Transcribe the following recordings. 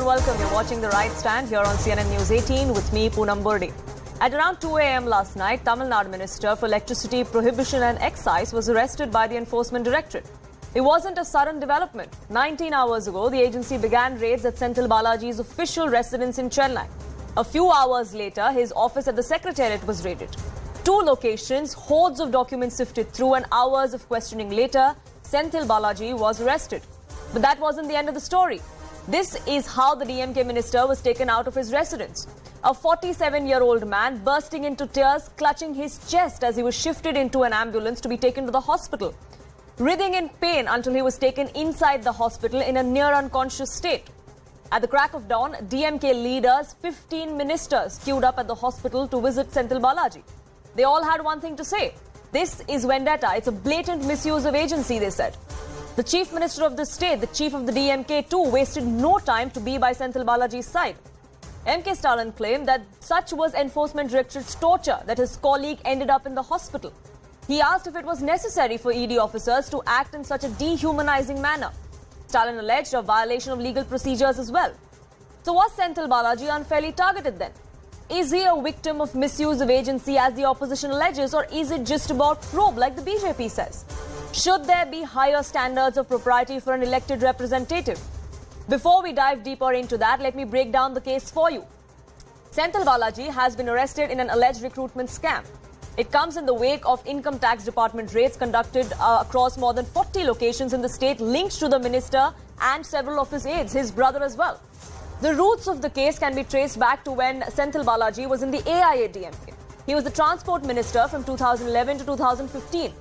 welcome. You're watching The Right Stand here on CNN News 18 with me, Poonam Burdi. At around 2 a.m. last night, Tamil Nadu Minister for Electricity, Prohibition and Excise was arrested by the Enforcement Directorate. It wasn't a sudden development. 19 hours ago, the agency began raids at Senthil Balaji's official residence in Chennai. A few hours later, his office at the Secretariat was raided. 2 locations, hordes of documents sifted through, and hours of questioning later, Senthil Balaji was arrested. But that wasn't the end of the story. This is how the DMK minister was taken out of his residence. A 47-year-old man bursting into tears, clutching his chest as he was shifted into an ambulance to be taken to the hospital. Writhing in pain until he was taken inside the hospital in a near unconscious state. At the crack of dawn, DMK leaders, 15 ministers queued up at the hospital to visit Senthil Balaji. They all had one thing to say. This is vendetta. It's a blatant misuse of agency, they said. The chief minister of the state, the chief of the DMK too, wasted no time to be by Senthil Balaji's side. MK Stalin claimed that such was Enforcement Directorate's torture that his colleague ended up in the hospital. He asked if it was necessary for ED officers to act in such a dehumanizing manner. Stalin alleged a violation of legal procedures as well. So was Senthil Balaji unfairly targeted then? Is he a victim of misuse of agency as the opposition alleges, or is it just about probe like the BJP says? Should there be higher standards of propriety for an elected representative? Before we dive deeper into that, let me break down the case for you. Senthil Balaji has been arrested in an alleged recruitment scam. It comes in the wake of Income Tax Department raids conducted across more than 40 locations in the state linked to the minister and several of his aides, his brother as well. The roots of the case can be traced back to when Senthil Balaji was in the AIADMK. He was the transport minister from 2011 to 2015.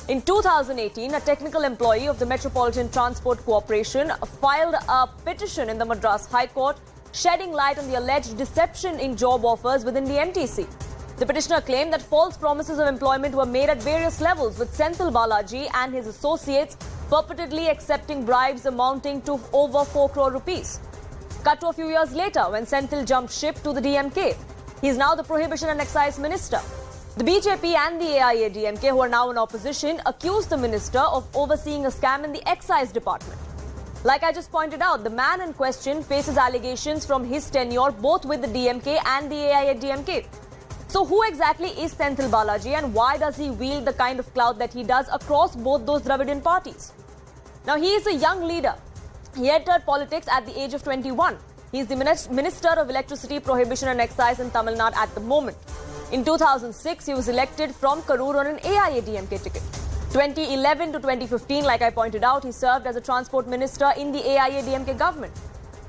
In 2018, a technical employee of the Metropolitan Transport Corporation filed a petition in the Madras High Court shedding light on the alleged deception in job offers within the MTC. The petitioner claimed that false promises of employment were made at various levels, with Senthil Balaji and his associates purportedly accepting bribes amounting to over 4 crore rupees. Cut to a few years later when Senthil jumped ship to the DMK. He is now the Prohibition and Excise Minister. The BJP and the AIADMK, who are now in opposition, accused the minister of overseeing a scam in the Excise department. Like I just pointed out, the man in question faces allegations from his tenure both with the DMK and the AIADMK. So who exactly is Senthil Balaji, and why does he wield the kind of clout that he does across both those Dravidian parties? Now, he is a young leader. He entered politics at the age of 21. He is the Minister of Electricity, Prohibition and Excise in Tamil Nadu at the moment. In 2006, he was elected from Karur on an AIADMK ticket. 2011 to 2015, like I pointed out, he served as a transport minister in the AIADMK government.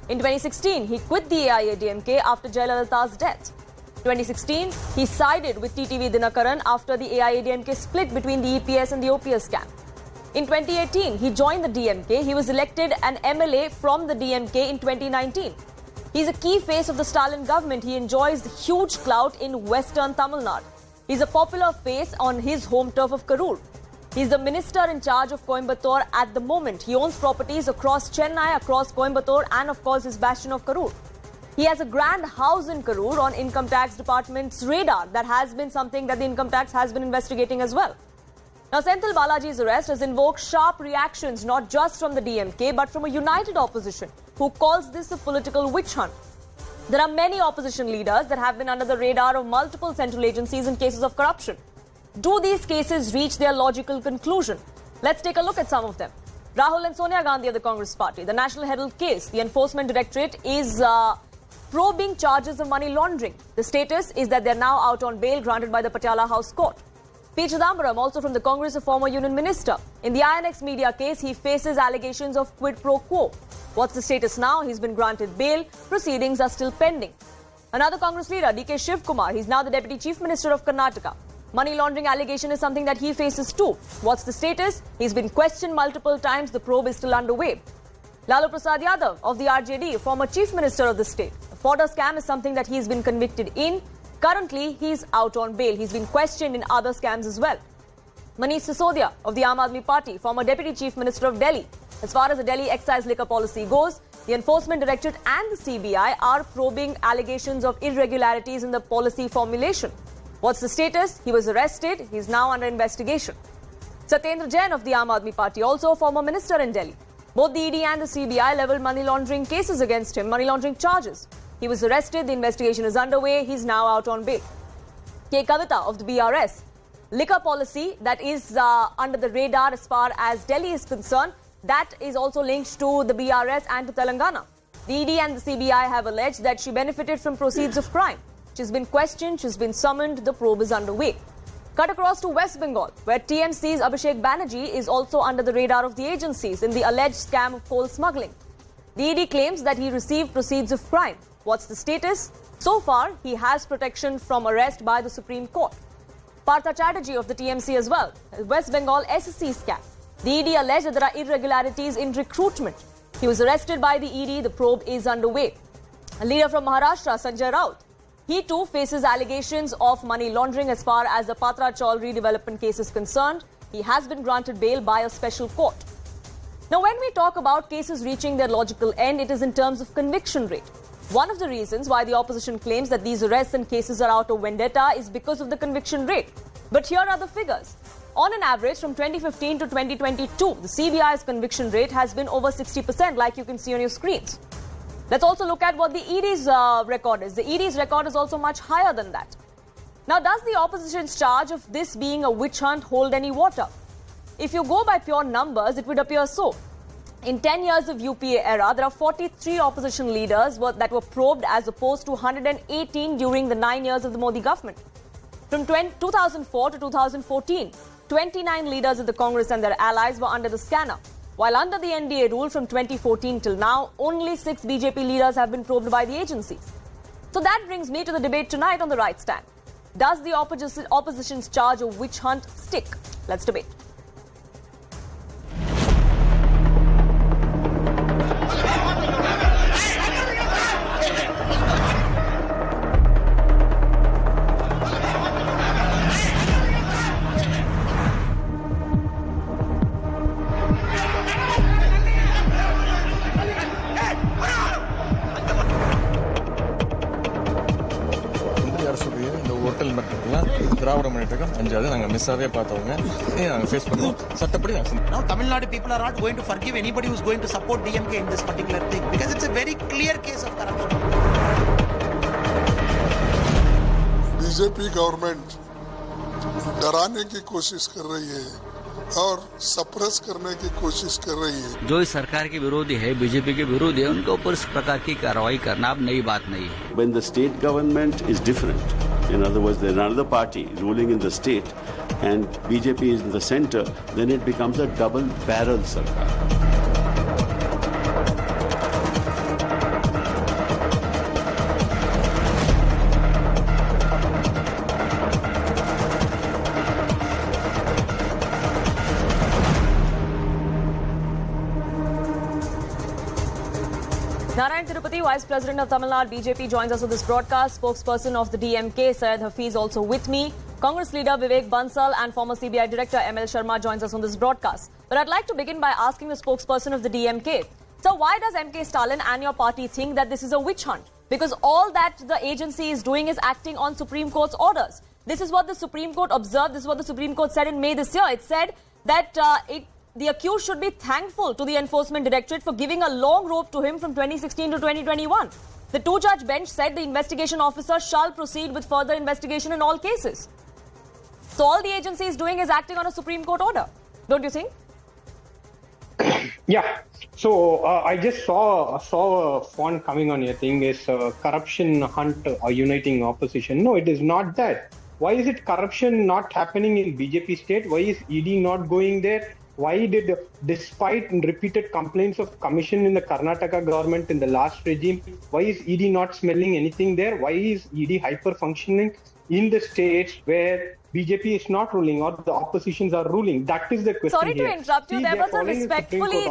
In 2016, he quit the AIADMK after Jayalalitha's death. 2016, he sided with TTV Dinakaran after the AIADMK split between the EPS and the OPS camp. In 2018, he joined the DMK. He was elected an MLA from the DMK in 2019. He's a key face of the Stalin government. He enjoys huge clout in western Tamil Nadu. He's a popular face on his home turf of Karur. He's the minister in charge of Coimbatore at the moment. He owns properties across Chennai, across Coimbatore, and of course his bastion of Karur. He has a grand house in Karur on Income Tax Department's radar. That has been something that the Income Tax has been investigating as well. Now, Senthil Balaji's arrest has invoked sharp reactions not just from the DMK but from a united opposition who calls this a political witch hunt. There are many opposition leaders that have been under the radar of multiple central agencies in cases of corruption. Do these cases reach their logical conclusion? Let's take a look at some of them. Rahul and Sonia Gandhi of the Congress Party. The National Herald case, the Enforcement Directorate is probing charges of money laundering. The status is that they're now out on bail granted by the Patiala House Court. P. Chidambaram, also from the Congress, a former union minister. In the INX media case, he faces allegations of quid pro quo. What's the status now? He's been granted bail. Proceedings are still pending. Another Congress leader, DK Shiv Kumar, he's now the Deputy Chief Minister of Karnataka. Money laundering allegation is something that he faces too. What's the status? He's been questioned multiple times. The probe is still underway. Lalu Prasad Yadav of the RJD, former Chief Minister of the state. The fodder scam is something that he's been convicted in. Currently, he's out on bail. He's been questioned in other scams as well. Manish Sisodia of the Aam Aadmi Party, former Deputy Chief Minister of Delhi. As far as the Delhi excise liquor policy goes, the Enforcement Directorate and the CBI are probing allegations of irregularities in the policy formulation. What's the status? He was arrested. He's now under investigation. Satyendra Jain of the Aam Aadmi Party, also a former minister in Delhi. Both the ED and the CBI leveled money laundering cases against him, money laundering charges. He was arrested, the investigation is underway, he's now out on bail. K. Kavita of the BRS. Liquor policy that is under the radar as far as Delhi is concerned, that is also linked to the BRS and to Telangana. The ED and the CBI have alleged that she benefited from proceeds of crime. She's been questioned, she's been summoned, the probe is underway. Cut across to West Bengal, where TMC's Abhishek Banerjee is also under the radar of the agencies in the alleged scam of coal smuggling. The ED claims that he received proceeds of crime. What's the status? So far, he has protection from arrest by the Supreme Court. Partha Chatterjee of the TMC as well. West Bengal SSC scam. The ED alleged that there are irregularities in recruitment. He was arrested by the ED. The probe is underway. A leader from Maharashtra, Sanjay Raut. He too faces allegations of money laundering as far as the Patra Chaul redevelopment case is concerned. He has been granted bail by a special court. Now, when we talk about cases reaching their logical end, it is in terms of conviction rate. One of the reasons why the opposition claims that these arrests and cases are out of vendetta is because of the conviction rate. But here are the figures. On an average, from 2015 to 2022, the CBI's conviction rate has been over 60%, like you can see on your screens. Let's also look at what the ED's record is. The ED's record is also much higher than that. Now, does the opposition's charge of this being a witch hunt hold any water? If you go by pure numbers, it would appear so. In 10 years of UPA era, there are 43 opposition leaders that were probed as opposed to 118 during the 9 years of the Modi government. From 2004 to 2014, 29 leaders of the Congress and their allies were under the scanner. While under the NDA rule from 2014 till now, only 6 BJP leaders have been probed by the agencies. So that brings me to the debate tonight on the right stand. Does the opposition's charge of witch hunt stick? Let's debate. Now, Tamil Nadu people are not going to forgive anybody who's going to support DMK in this particular thing because it's a very clear case of corruption. BJP government डराने की कोशिश कर रही है और suppress करने की कोशिश कर रही है। जो इस सरकार के विरोधी है, बीजेपी के विरोधी है, उनके ऊपर इस प्रकार की कार्रवाई करना अब नई बात नहीं है। When the state government is different, in other words, there's another party ruling in the state and BJP is in the center, then it becomes a double-barrel sarkar. Narayan Tirupati, Vice President of Tamil Nadu BJP, joins us on this broadcast. Spokesperson of the DMK, Syed Hafiz, also with me. Congress leader Vivek Bansal and former CBI Director ML Sharma joins us on this broadcast. But I'd like to begin by asking the spokesperson of the DMK. So why does MK Stalin and your party think that this is a witch hunt? Because all that the agency is doing is acting on Supreme Court's orders. This is what the Supreme Court observed. This is what the Supreme Court said in May this year. It said that the accused should be thankful to the Enforcement Directorate for giving a long rope to him from 2016 to 2021. The two-judge bench said the investigation officer shall proceed with further investigation in all cases. So all the agency is doing is acting on a Supreme Court order. Don't you think? Yeah. So I just saw a font coming on your thing is corruption hunt uniting opposition. No, it is not that. Why is it corruption not happening in BJP state? Why is ED not going there? Why did, despite repeated complaints of commission in the Karnataka government in the last regime, why is ED not smelling anything there? Why is ED hyper-functioning in the states where BJP is not ruling or the oppositions are ruling? That is the question. Sorry to interrupt you there, but sir, respectfully,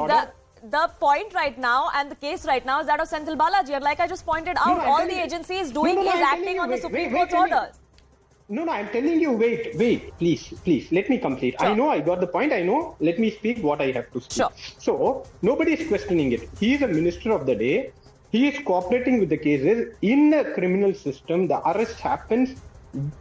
the point right now and the case right now is that of Senthil Balaji. And like I just pointed out, all the agency is doing is acting on the Supreme Court's orders. No, I'm telling you, wait, please, let me complete. Sure. I know I got the point, let me speak what I have to speak. Sure. So, nobody is questioning it. He is a minister of the day. He is cooperating with the cases. In the criminal system, the arrest happens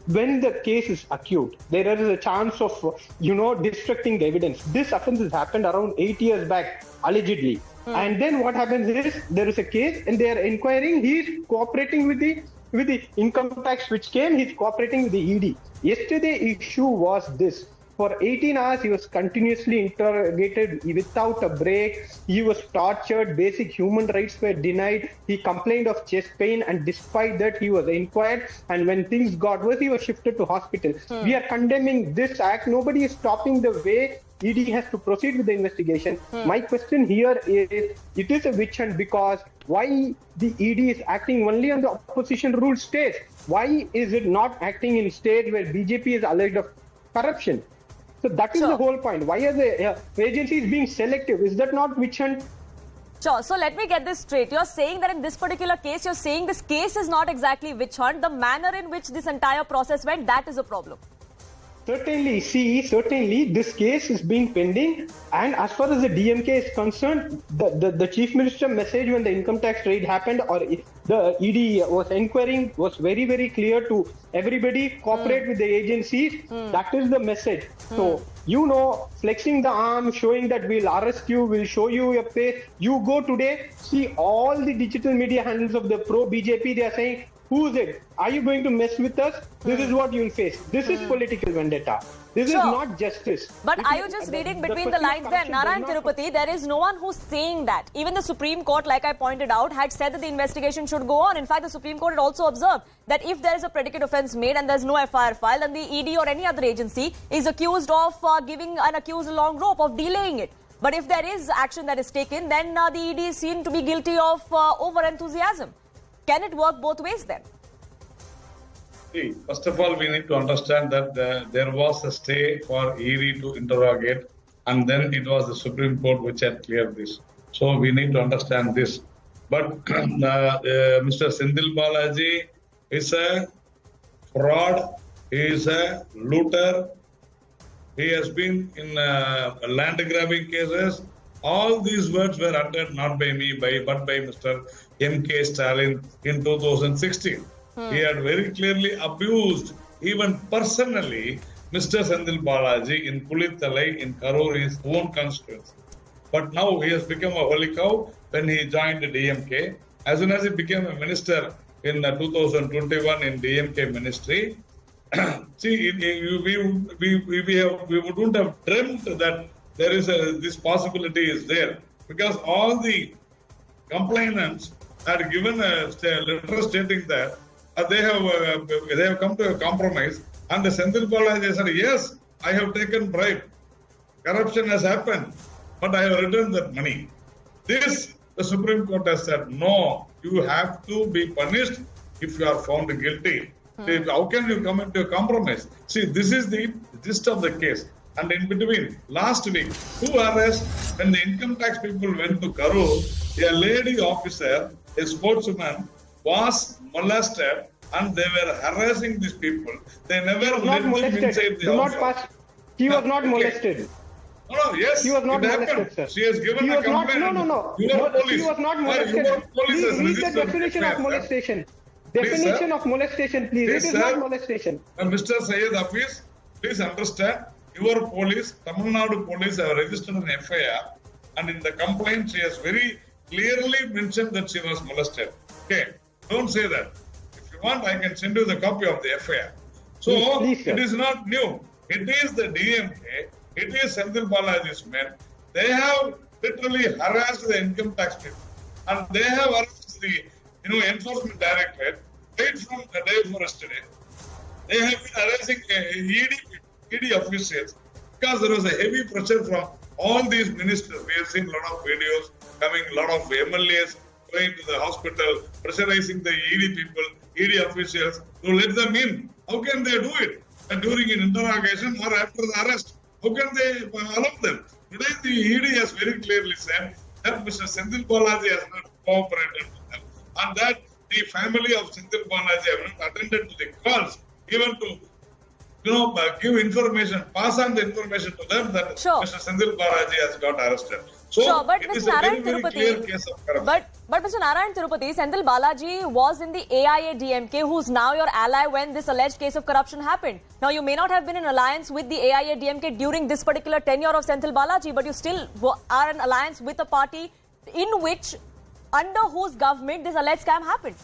when the case is acute. There is a chance of, destructing the evidence. This offense has happened around 8 years back. allegedly. And then what happens is there is a case and they are inquiring. He is cooperating with the income tax which came. He's cooperating with the ED. Yesterday issue was this. For 18 hours, he was continuously interrogated without a break. He was tortured. Basic human rights were denied. He complained of chest pain, and despite that, he was inquired. And when things got worse, he was shifted to hospital. We are condemning this act. Nobody is stopping the way ED has to proceed with the investigation. My question here is, it is a witch hunt because why the ED is acting only on the opposition ruled states? Why is it not acting in states where BJP is alleged of corruption? So that is the whole point. Why are the agencies being selective? Is that not witch hunt? Sure. So let me get this straight. You're saying that in this particular case, you're saying this case is not exactly witch hunt. The manner in which this entire process went, that is a problem. Certainly, this case is being pending, and as far as the DMK is concerned, the Chief Minister message when the income tax raid happened or the ED was inquiring was very, very clear to everybody, cooperate with the agencies. That is the message. So, flexing the arm, showing that we'll arrest you, we'll show you your face. You go today, see all the digital media handles of the pro-BJP, they are saying, who is it? Are you going to mess with us? This is what you'll face. This is political vendetta. This is not justice. But are you just reading between the lines there? Narayan Tirupati, there is no one who's saying that. Even the Supreme Court, like I pointed out, had said that the investigation should go on. In fact, the Supreme Court had also observed that if there is a predicate offence made and there's no FIR filed, then the ED or any other agency is accused of giving an accused a long rope, of delaying it. But if there is action that is taken, then the ED is seen to be guilty of over-enthusiasm. Can it work both ways then? See, first of all, we need to understand that there was a stay for ED to interrogate, and then it was the Supreme Court which had cleared this. So we need to understand this. But Mr. Senthil Balaji is a fraud, he is a looter, he has been in land grabbing cases. All these words were uttered not by me, but by Mr. M.K. Stalin in 2016. He had very clearly abused, even personally, Mr. Senthil Balaji in Pulithalai in Karur, his own constituency. But now he has become a holy cow when he joined the DMK. As soon as he became a minister in 2021 in DMK ministry, see, we wouldn't have dreamt that there is this possibility is there, because all the complainants had given a letter stating that they have come to a compromise, and the Senthil Balaji said, yes, I have taken bribe, corruption has happened, but I have returned that money. This, the Supreme Court has said, no, you have to be punished if you are found guilty. How can you come into a compromise? See, this is the gist of the case. And in between, last week, who arrested when the income tax people went to Karur, a lady officer, a sportsman, was molested, and they were harassing these people. They never let them inside the house. He was not molested. No, yes, he was not molested, sir. She has given a complaint. No. He was not molested. Please read the definition of molestation. Definition of molestation, please. It is not molestation. Mr. Syed Hafiz, please understand. Your police, Tamil Nadu police, have registered an FIR, and in the complaint, she has very clearly mentioned that she was molested. Okay, don't say that. If you want, I can send you the copy of the FIR. So, it is not new. It is the DMK, it is Senthil Balaji's men. They have literally harassed the income tax people, and they have harassed the enforcement directorate right from the day before yesterday. They have been harassing ED officials because there was a heavy pressure from all these ministers. We have seen a lot of videos coming, a lot of MLAs going to the hospital, pressurizing the ED people, ED officials to let them in. How can they do it? And during an interrogation or after the arrest, how can they allow them? Today the ED has very clearly said that Mr. Senthil Balaji has not cooperated with them, and that the family of Senthil Balaji have not attended to the calls, even to give information, pass on the information to them that Mr. Senthil Balaji has got arrested. So but it is a very, very clear case of corruption. But But Mr. Narayan Tirupati, Senthil Balaji was in the AIADMK, who's now your ally when this alleged case of corruption happened. Now, you may not have been in alliance with the AIADMK during this particular tenure of Senthil Balaji, but you still are in alliance with a party under whose government this alleged scam happened.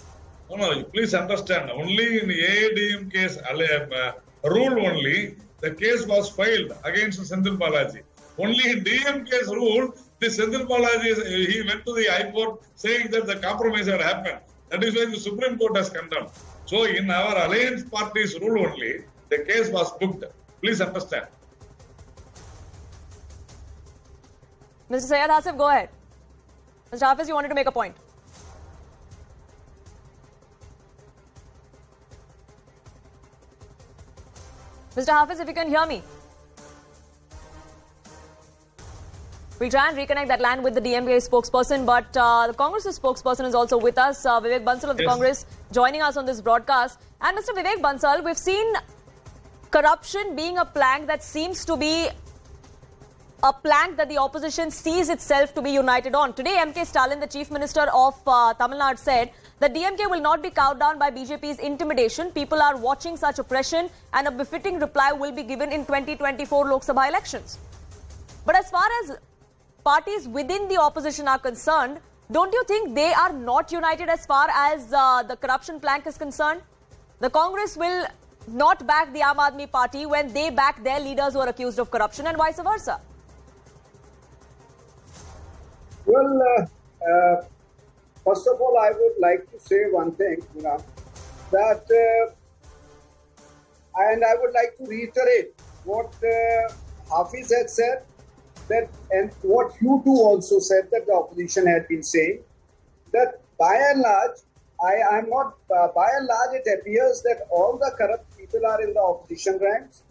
No, please understand. Only in the AIADM case rule only, the case was filed against Senthil Balaji. Only in DMK's rule, the Senthil Balaji, he went to the High Court saying that the compromise had happened. That is why the Supreme Court has condemned. So in our alliance party's rule only, the case was booked. Please understand. Mr. Syed Hasif, go ahead. Mr. Hafiz, you wanted to make a point. Mr. Hafiz, if you can hear me. We'll try and reconnect that line with the DMK spokesperson, but the Congress spokesperson is also with us, Vivek Bansal of the Congress, joining us on this broadcast. And Mr. Vivek Bansal, we've seen corruption being a plank that seems to be a plank that the opposition sees itself to be united on. Today, M.K. Stalin, the Chief Minister of Tamil Nadu, said that DMK will not be cowed down by BJP's intimidation. People are watching such oppression and a befitting reply will be given in 2024 Lok Sabha elections. But as far as parties within the opposition are concerned, don't you think they are not united as far as the corruption plank is concerned? The Congress will not back the Aam Aadmi Party when they back their leaders who are accused of corruption and vice versa. Well, first of all, I would like to say one thing, that, and I would like to reiterate what Hafiz had said, that, and what you two also said that the opposition had been saying, that by and large, by and large, it appears that all the corrupt people are in the opposition ranks.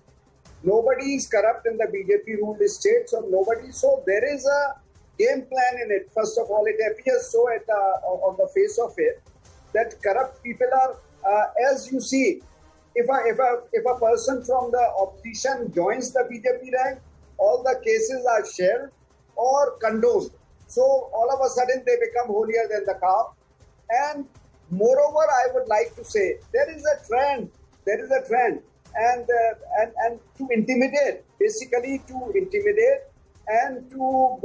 Nobody is corrupt in the BJP ruled states, or nobody. So there is a game plan in it. First of all, it appears so on the face of it that corrupt people are, as you see, if a person from the opposition joins the BJP rank, all the cases are shared or condoned. So all of a sudden they become holier than the cow. And moreover, I would like to say there is a trend, and to intimidate, basically to intimidate and to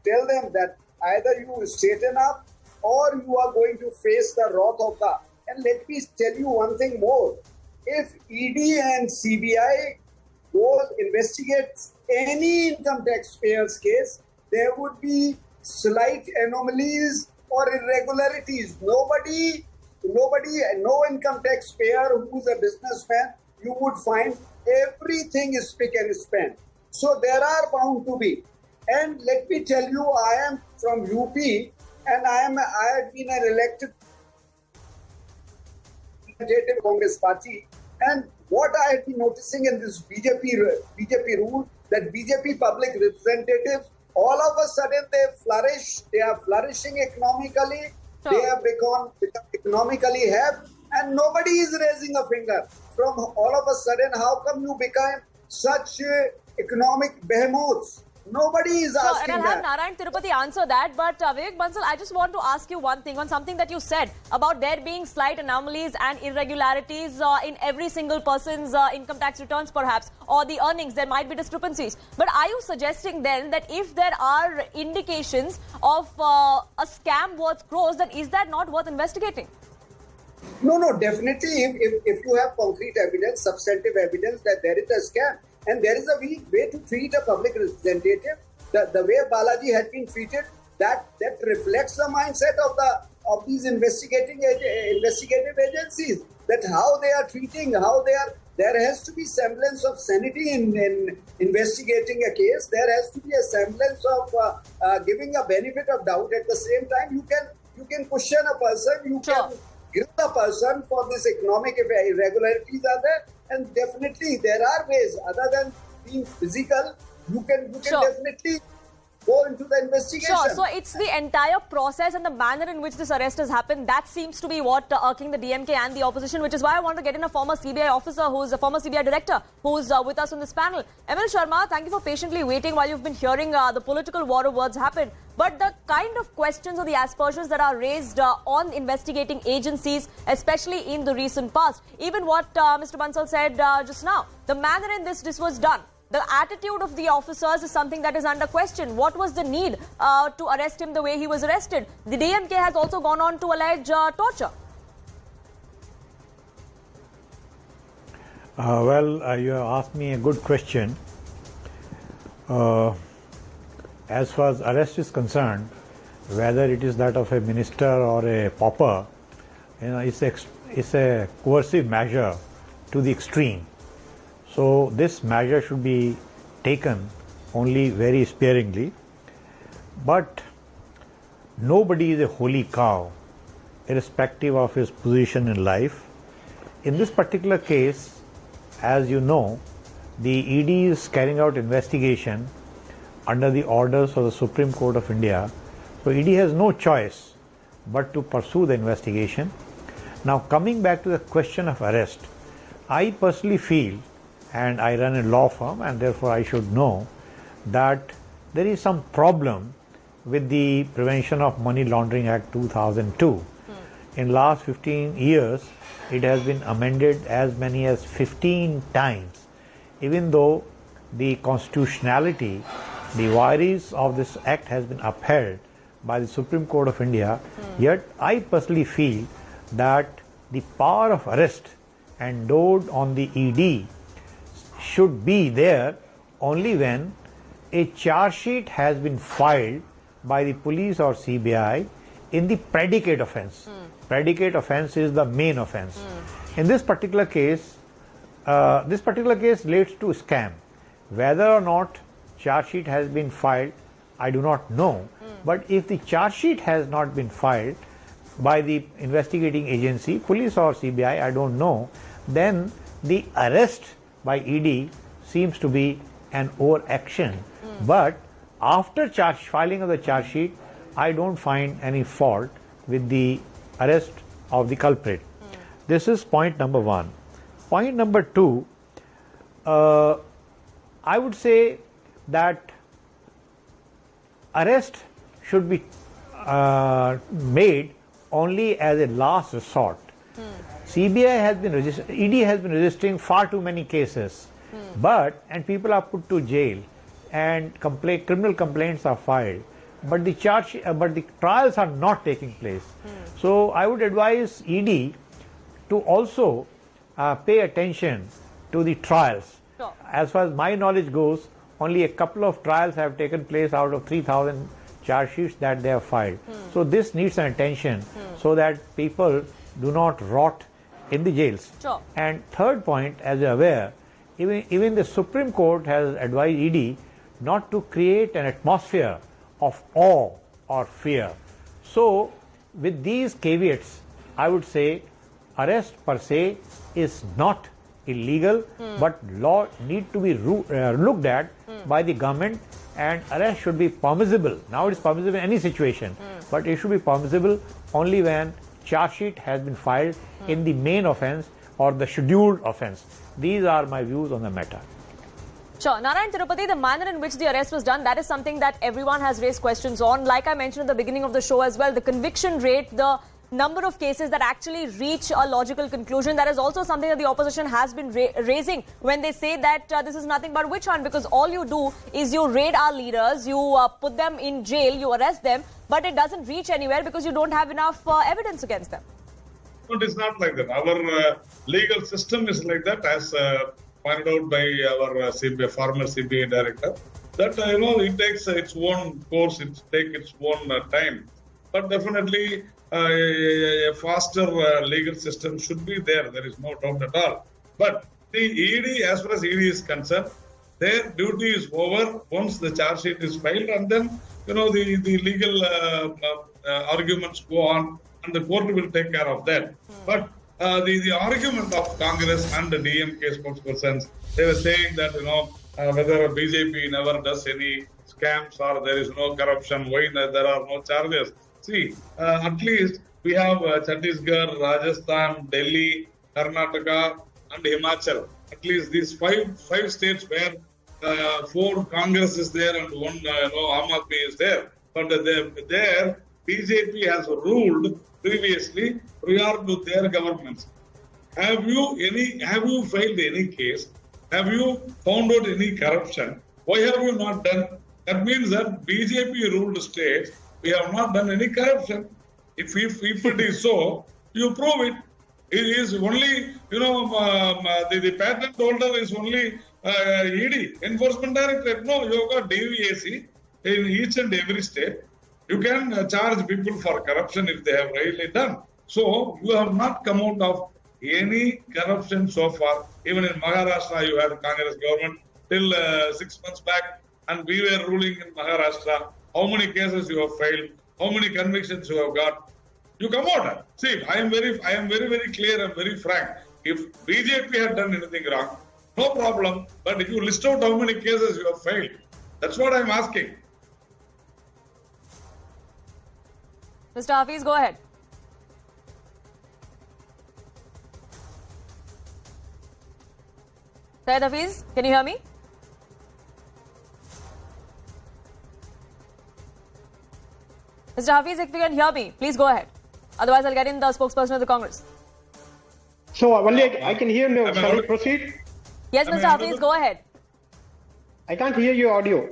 tell them that either you straighten up or you are going to face the wrath of the. And let me tell you one thing more. If ED and CBI investigates any income taxpayer's case, there would be slight anomalies or irregularities. Nobody, no income taxpayer who's a businessman, you would find everything is spick and span. So there are bound to be. And let me tell you, I am from UP and I have been an elected representative Congress party. And what I have been noticing in this BJP rule, that BJP public representatives, all of a sudden they flourish, they are flourishing economically, they have become economically have, and nobody is raising a finger. From all of a sudden, how come you become such economic behemoths? Nobody is asking and I'll have Narayan Tirupati answer that, but Vivek Bansal, I just want to ask you one thing on something that you said about there being slight anomalies and irregularities in every single person's income tax returns perhaps, or the earnings, there might be discrepancies. But are you suggesting then that if there are indications of a scam worth crores, then is that not worth investigating? No, definitely if you have concrete evidence, substantive evidence that there is a scam, and there is a way to treat a public representative, the way Balaji had been treated, that reflects the mindset of these investigative agencies, that how they are treating, there has to be semblance of sanity in investigating a case. There has to be a semblance of giving a benefit of doubt. At the same time, you can question a person, you can grill a person for this economic irregularities are there. And definitely there are ways other than being physical. You can definitely go into the investigation. Sure, so it's the entire process and the manner in which this arrest has happened that seems to be what irking the DMK and the opposition, which is why I want to get in a former CBI officer who's a former CBI director who's with us on this panel. Emil Sharma, thank you for patiently waiting while you've been hearing the political war of words happen. But the kind of questions or the aspersions that are raised on investigating agencies, especially in the recent past, even what Mr. Bansal said just now, the manner in this was done. The attitude of the officers is something that is under question. What was the need to arrest him the way he was arrested? The DMK has also gone on to allege torture. You have asked me a good question. As far as arrest is concerned, whether it is that of a minister or a pauper, it's a coercive measure to the extreme. So this measure should be taken only very sparingly. But nobody is a holy cow, irrespective of his position in life. In this particular case, as you know, the ED is carrying out investigation under the orders of the Supreme Court of India. So ED has no choice but to pursue the investigation. Now, coming back to the question of arrest, I personally feel, and I run a law firm and therefore I should know, that there is some problem with the Prevention of Money Laundering Act 2002. In last 15 years, it has been amended as many as 15 times. Even though the constitutionality, the vires of this act has been upheld by the Supreme Court of India, yet I personally feel that the power of arrest endowed on the ED should be there only when a charge sheet has been filed by the police or CBI in the predicate offence. Predicate offence is the main offence. In this particular case leads to scam. Whether or not charge sheet has been filed, I do not know. But if the charge sheet has not been filed by the investigating agency, police or CBI, I don't know, then the arrest by ED seems to be an overaction. But after filing of the charge sheet, I don't find any fault with the arrest of the culprit. This is point number one. Point number two, I would say that arrest should be made only as a last resort. CBI has been ED has been registering far too many cases, and people are put to jail, and criminal complaints are filed, but the trials are not taking place. So I would advise ED to also pay attention to the trials. Sure. As far as my knowledge goes, only a couple of trials have taken place out of 3,000 charge sheets that they have filed. So this needs an attention so that people do not rot in the jails. Sure. And third point, as you are aware, even the Supreme Court has advised ED not to create an atmosphere of awe or fear. So with these caveats, I would say arrest per se is not illegal, but law need to be looked at by the government, and arrest should be permissible. Now it is permissible in any situation, but it should be permissible only when charge sheet has been filed in the main offence or the scheduled offence. These are my views on the matter. Sure. Narayan Tirupati, the manner in which the arrest was done, that is something that everyone has raised questions on. Like I mentioned at the beginning of the show as well, the conviction rate, the number of cases that actually reach a logical conclusion, that is also something that the opposition has been raising when they say that this is nothing but witch hunt, because all you do is you raid our leaders, you put them in jail, you arrest them, but it doesn't reach anywhere because you don't have enough evidence against them. No, it is not like that. Our legal system is like that, as pointed out by our former CBI director, that it takes its own course, it takes its own time. But definitely a faster legal system should be there. There is no doubt at all. But the ED, as far as ED is concerned, their duty is over once the charge sheet is filed, and then the legal arguments go on, and the court will take care of that. But the argument of Congress and the DMK spokespersons, they were saying that whether BJP never does any scams or there is no corruption, why there are no charges. See, at least we have Chhattisgarh, Rajasthan, Delhi, Karnataka and Himachal. At least these five states where 4 Congress is there and 1 Aam Aadmi is there. But there BJP has ruled previously prior to their governments. Have you filed any case? Have you found out any corruption? Why have you not done? That means that BJP ruled states, we have not done any corruption. If it is so, you prove it. It is only, the patent holder is only ED, Enforcement Directorate. No, you have got DVAC in each and every state. You can charge people for corruption if they have really done. So, you have not come out of any corruption so far. Even in Maharashtra, you had a Congress government till 6 months back, and we were ruling in Maharashtra. How many cases you have filed? How many convictions you have got? You come out. See, I am very, very clear and very frank. If BJP had done anything wrong, no problem. But if you list out how many cases you have failed, that's what I am asking. Mr. Hafiz, go ahead. Syed Hafiz, can you hear me? Mr. Hafiz, if you can hear me, please go ahead. Otherwise, I'll get in the spokesperson of the Congress. So, only I can hear now. Shall we proceed? Yes, Mr. Hafiz, go ahead. I can't hear your audio.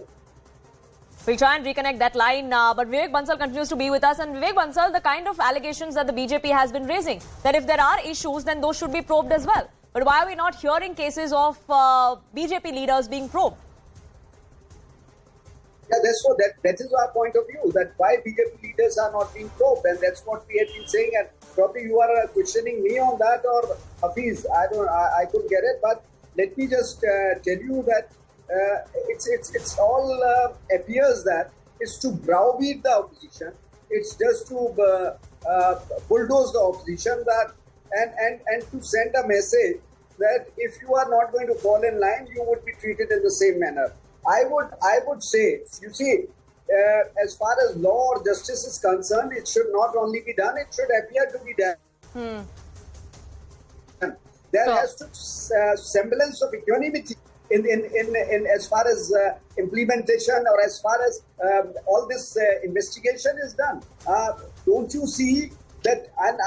We'll try and reconnect that line, but Vivek Bansal continues to be with us. And Vivek Bansal, the kind of allegations that the BJP has been raising, that if there are issues, then those should be probed as well. But why are we not hearing cases of BJP leaders being probed? Yeah, that is our point of view, that why BJP leaders are not being probed, and that's what we have been saying. And probably you are questioning me on that, or Hafiz. I couldn't get it, but let me just tell you that it's all appears that it's to browbeat the opposition. It's just to bulldoze the opposition, that and to send a message that if you are not going to fall in line, you would be treated in the same manner. I would say, you see, as far as law or justice is concerned, it should not only be done, it should appear to be done. There has to semblance of equanimity in as far as implementation, or as far as all this investigation is done. Don't you see that? And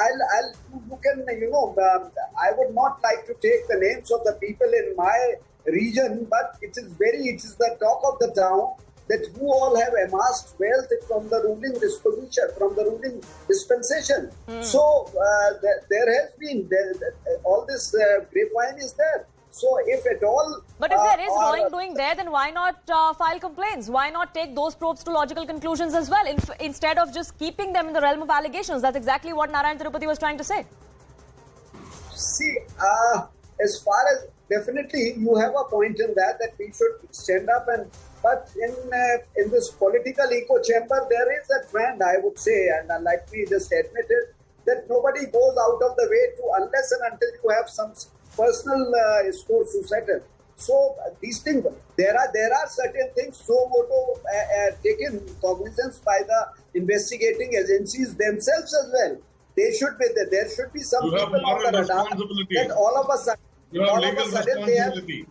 you can, I would not like to take the names of the people in my region, but it is the talk of the town that who all have amassed wealth from the ruling disposition, from the ruling dispensation. So there has been all this grapevine is there. So if at all, but if there is wrongdoing there, then why not file complaints? Why not take those probes to logical conclusions as well, instead of just keeping them in the realm of allegations? That's exactly what Narayan Tirupati was trying to say. See, as far as definitely you have a point in that we should stand up, but in this political echo chamber there is a trend, I would say, and like we just admitted, that nobody goes out of the way to, unless and until you have some personal scores to settle. So these things, there are certain things taken cognizance by the investigating agencies themselves as well. There should be some you people on the radar that all of a sudden. You have legal responsibility.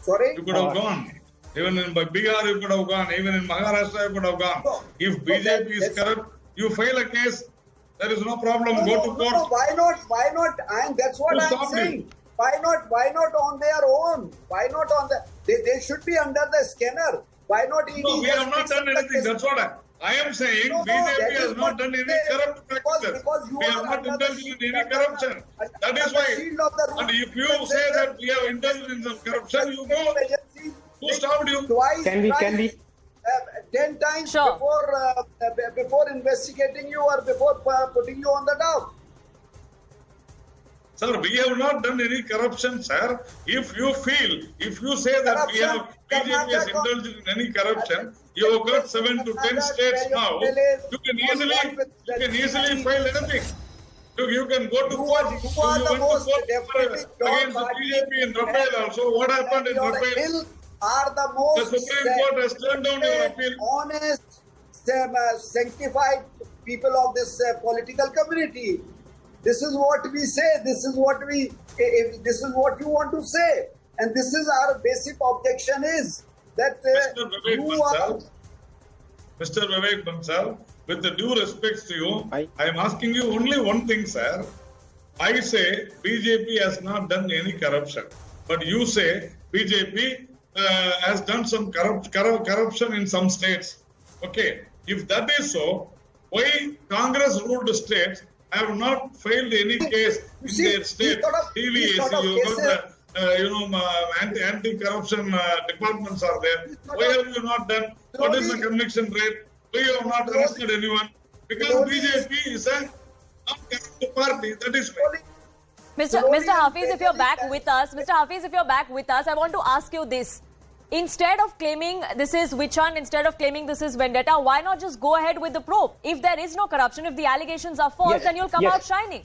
Sorry? You could have gone. Even in Bihar, you could have gone. Even in Maharashtra, you could have gone. No, if BJP is corrupt, you file a case. There is no problem. Go to court. No, why not? And that's what I'm saying. Why not on their own? Why not on the? They should be under the scanner. Why not? No, we have not done anything. That's what I am saying. BJP has not done any corrupt practices. We have not indulged in any corruption. That is why. And if you say that we have indulged in some corruption, you go. Who stopped you? Can we? 10 times sure. before investigating you, or before putting you on the down. Sir, we have not done any corruption, sir. If you say that BJP has indulged in any corruption, you have got 7 to 10 states now. You can easily file anything. You can go to court. You went to court against the BJP in Rafael also. What happened in Rafael? are the most The Supreme Court has turned down your appeal. honest, sanctified people of this political community. This is what we say. This is what you want to say, and this is our basic objection is that Mr. Vivek Bansal, with the due respects to you, I am asking you only one thing, sir. I say BJP has not done any corruption, but you say BJP has done some corruption in some states. Okay, if that is so, why Congress ruled states have not filed any case in their state? Anti-corruption departments are there. Why have you not done? What is the conviction rate? Why you have not arrested anyone? Because BJP is a non-corrupt party. That is why. Mr. Hafiz, if you're back with us, I want to ask you this. Instead of claiming this is witch hunt, instead of claiming this is vendetta, why not just go ahead with the probe? If there is no corruption, if the allegations are false, then you'll come out shining.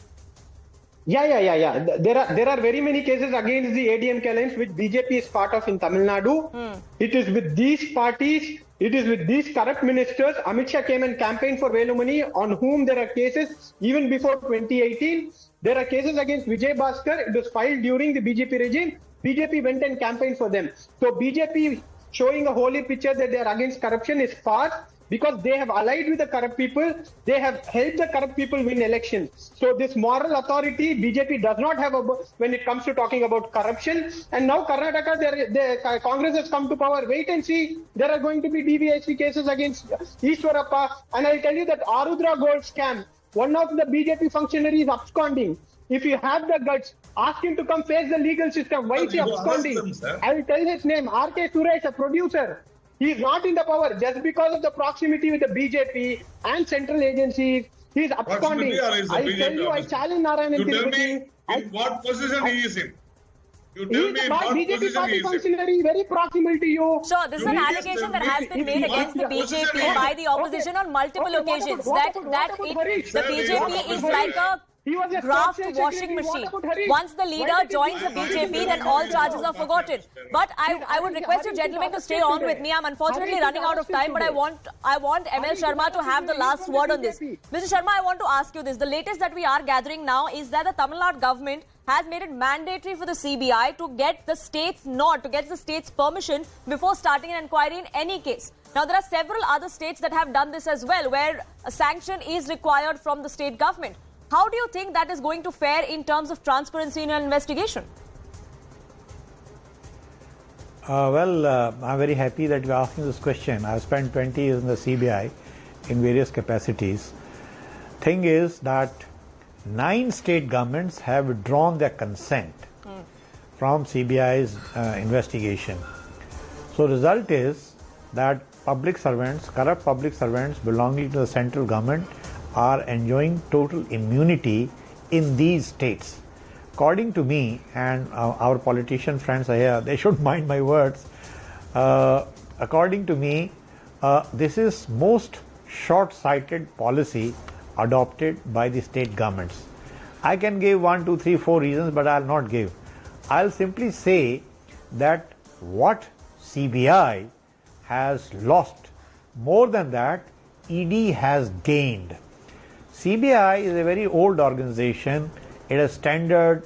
Yeah. There are very many cases against the ADMK alliance which BJP is part of in Tamil Nadu. It is with these parties, it is with these corrupt ministers. Amit Shah came and campaigned for Velumani, on whom there are cases even before 2018. There are cases against Vijay Bhaskar. It was filed during the BJP regime. BJP went and campaigned for them. So BJP showing a holy picture that they are against corruption is false, because they have allied with the corrupt people. They have helped the corrupt people win elections. So this moral authority BJP does not have when it comes to talking about corruption. And now Karnataka, the Congress has come to power. Wait and see. There are going to be DVSP cases against Ishwarappa. And I'll tell you that Arudra Gold scam, one of the BJP functionaries absconding. If you have the guts, ask him to come face the legal system. Why is he absconding? I will tell his name. R.K. Suresh, a producer. He is not in the power just because of the proximity with the BJP and central agencies. He is absconding. I tell you, I challenge Narayan. You tell me in what position he is in. You tell me in what BJP party functionary, very proximal to you. Sure, this is an allegation that has been made against the BJP by the opposition on multiple occasions. The BJP is like a graft washing machine. Once the leader joins the BJP, then all charges are forgotten. But I would request you gentlemen to stay on with me. I'm unfortunately running out of time, but I want ML Sharma to have the last word on this. Mr. Sharma, I want to ask you this. The latest that we are gathering now is that the Tamil Nadu government has made it mandatory for the CBI to get the state's permission before starting an inquiry in any case. Now, there are several other states that have done this as well, where a sanction is required from the state government. How do you think that is going to fare in terms of transparency in an investigation? I'm very happy that you are asking this question. I've spent 20 years in the CBI in various capacities. Thing is that 9 state governments have withdrawn their consent from CBI's investigation. So result is that corrupt public servants belonging to the central government are enjoying total immunity in these states. According to me, and our politician friends are here, they should mind my words. According to me, this is most short-sighted policy adopted by the state governments. I can give 1, 2, 3, 4 reasons, but I'll not give. I'll simply say that what CBI has lost, more than that, ED has gained. CBI is a very old organization. It has standard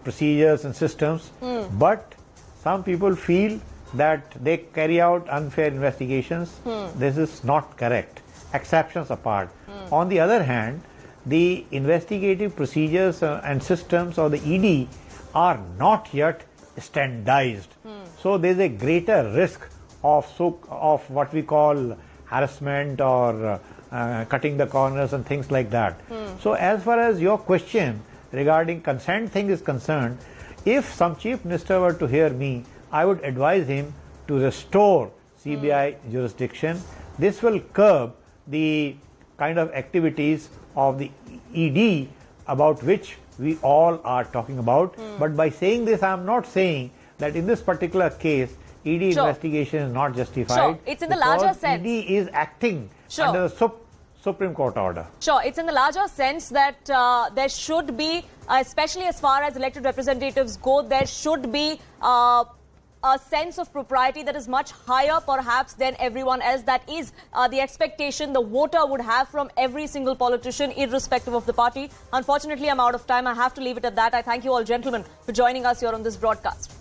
procedures and systems, but some people feel that they carry out unfair investigations. This is not correct. Exceptions apart. On the other hand, the investigative procedures and systems of the ED are not yet standardized. So there is a greater risk of what we call harassment or cutting the corners and things like that. So as far as your question regarding consent thing is concerned, if some chief minister were to hear me, I would advise him to restore CBI jurisdiction. This will curb the kind of activities of the ED about which we all are talking about. But by saying this, I am not saying that in this particular case ED investigation is not justified. Sure, it's in the larger sense. ED is acting under the Supreme Court order. Sure, it's in the larger sense that there should be, especially as far as elected representatives go, there should be a sense of propriety that is much higher perhaps than everyone else. That is the expectation the voter would have from every single politician, irrespective of the party. Unfortunately, I'm out of time. I have to leave it at that. I thank you all, gentlemen, for joining us here on this broadcast.